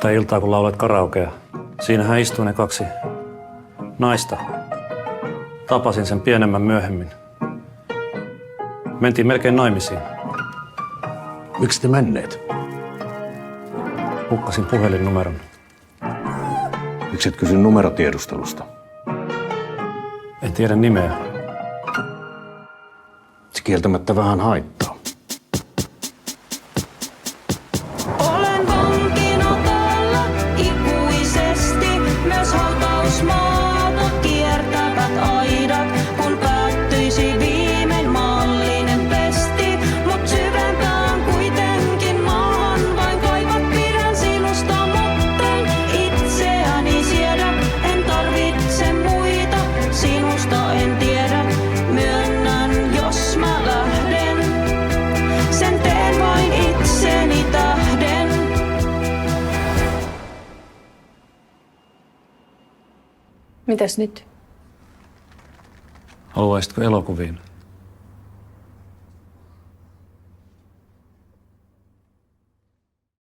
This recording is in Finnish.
sitä iltaa, kun lauloit karaokea. Siinähän istui ne kaksi naista. Tapasin sen pienemmän myöhemmin. Mentiin melkein naimisiin. Miksi te menneet? Hukkasin puhelinnumeron. Miksi et kysy numerotiedustelusta? En tiedä nimeä. Se kieltämättä vähän haittaa. Olen vankina täällä ikuisesti, myös hautausmaata kiertävät aidat, kun päättyisi viimein maallinen pesti. Mut syvempään kuitenkin maahan vain kaivat, pidän sinusta, mutten itseäni siedä. En tarvitse muita, sinusta en tiedä, myönnän jos mä lähden. Sen teen vain itseni tähden. Mitäs nyt? Haluaisitko elokuviin?